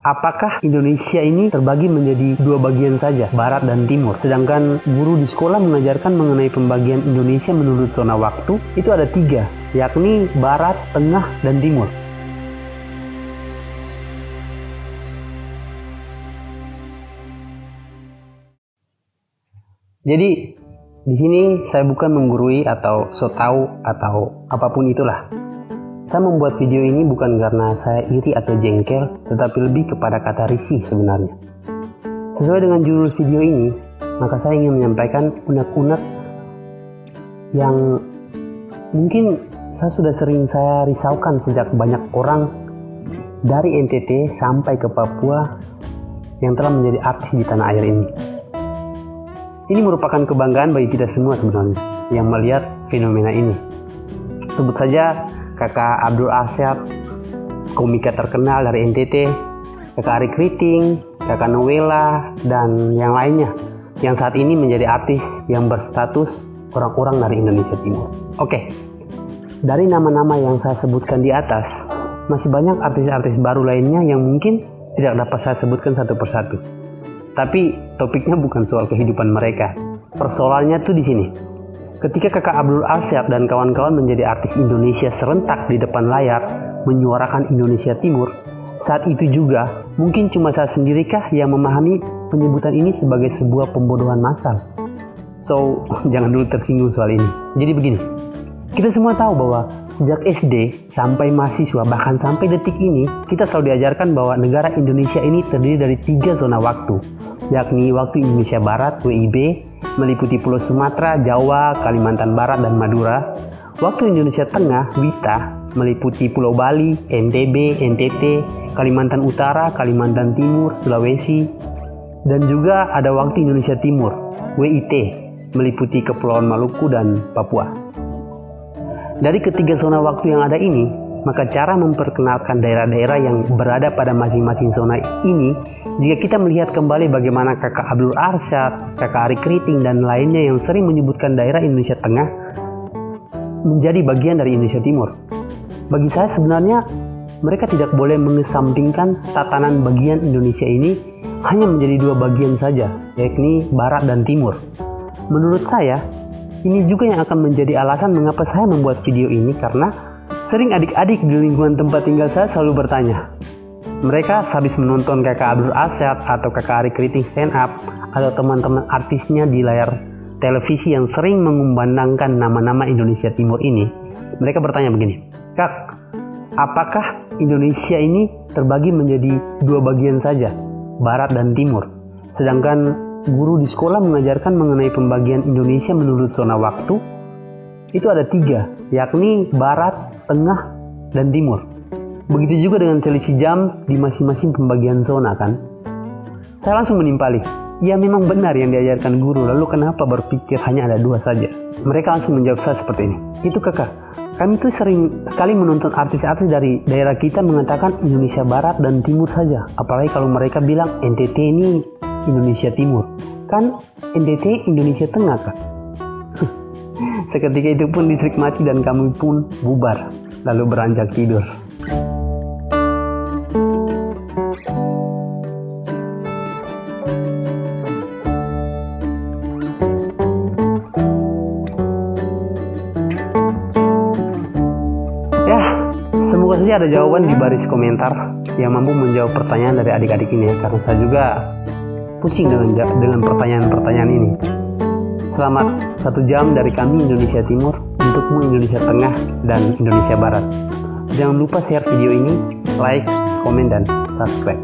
Apakah Indonesia ini terbagi menjadi dua bagian saja, Barat dan Timur? Sedangkan guru di sekolah mengajarkan mengenai pembagian Indonesia menurut zona waktu, itu ada 3, yakni Barat, Tengah, dan Timur. Jadi, di sini saya bukan menggurui atau so tau atau apapun itulah. Saya membuat video ini bukan karena saya iri atau jengkel, tetapi lebih kepada kata risih sebenarnya. Sesuai dengan judul video ini, maka saya ingin menyampaikan unek-unek yang mungkin sudah sering saya risaukan sejak banyak orang dari NTT sampai ke Papua yang telah menjadi artis di tanah air ini. Ini merupakan kebanggaan bagi kita semua sebenarnya yang melihat fenomena ini. Sebut saja Kakak Abdul Arsyad, komika terkenal dari NTT, Kakak Ari Kriting, Kakak Nowela, dan yang lainnya yang saat ini menjadi artis yang berstatus orang-orang dari Indonesia Timur. Oke, dari nama-nama yang saya sebutkan di atas, masih banyak artis-artis baru lainnya yang mungkin tidak dapat saya sebutkan satu persatu. Tapi topiknya bukan soal kehidupan mereka. Persoalannya tuh di sini. Ketika Kakak Abdul Arsyad dan kawan-kawan menjadi artis Indonesia serentak di depan layar, menyuarakan Indonesia Timur, saat itu juga mungkin cuma saya sendirikah yang memahami penyebutan ini sebagai sebuah pembodohan massal. So, jangan dulu tersinggung soal ini. Jadi begini, kita semua tahu bahwa sejak SD sampai mahasiswa, bahkan sampai detik ini, kita selalu diajarkan bahwa negara Indonesia ini terdiri dari 3 zona waktu, yakni waktu Indonesia Barat, WIB, meliputi Pulau Sumatera, Jawa, Kalimantan Barat, dan Madura. Waktu Indonesia Tengah, WITA, meliputi Pulau Bali, NTB, NTT, Kalimantan Utara, Kalimantan Timur, Sulawesi. Dan juga ada waktu Indonesia Timur, WIT, meliputi Kepulauan Maluku dan Papua. Dari ketiga zona waktu yang ada ini, maka cara memperkenalkan daerah-daerah yang berada pada masing-masing zona ini, jika kita melihat kembali bagaimana Kakak Abdul Arsyad, Kakak Ari Kriting, dan lainnya yang sering menyebutkan daerah Indonesia Tengah menjadi bagian dari Indonesia Timur. Bagi saya sebenarnya, mereka tidak boleh mengesampingkan tatanan bagian Indonesia ini hanya menjadi 2 bagian saja, yakni Barat dan Timur. Menurut saya, ini juga yang akan menjadi alasan mengapa saya membuat video ini, karena sering adik-adik di lingkungan tempat tinggal saya selalu bertanya. Mereka habis menonton Kakak Abdul Arsyad atau Kakak Ari Kriting stand up atau teman-teman artisnya di layar televisi yang sering mengumandangkan nama-nama Indonesia Timur ini. Mereka bertanya begini, "Kak, apakah Indonesia ini terbagi menjadi 2 bagian saja, Barat dan Timur? Sedangkan guru di sekolah mengajarkan mengenai pembagian Indonesia menurut zona waktu, itu ada 3, yakni Barat, Tengah, dan Timur. Begitu juga dengan selisih jam di masing-masing pembagian zona kan?" Saya langsung menimpali, ya memang benar yang diajarkan guru, lalu kenapa berpikir hanya ada 2 saja? Mereka langsung menjawab saya seperti ini, "Itu kakak, kami tuh sering sekali menonton artis-artis dari daerah kita mengatakan Indonesia Barat dan Timur saja. Apalagi kalau mereka bilang NTT ini Indonesia Timur. Kan NTT Indonesia Tengah kak." Seketika itu pun listrik mati dan kami pun bubar, lalu beranjak tidur. Ya, semoga saja ada jawaban di baris komentar yang mampu menjawab pertanyaan dari adik-adik ini, karena saya juga pusing dengan pertanyaan-pertanyaan ini. Selamat 1 jam dari kami Indonesia Timur untukmu Indonesia Tengah dan Indonesia Barat. Jangan lupa share video ini, like, komen, dan subscribe.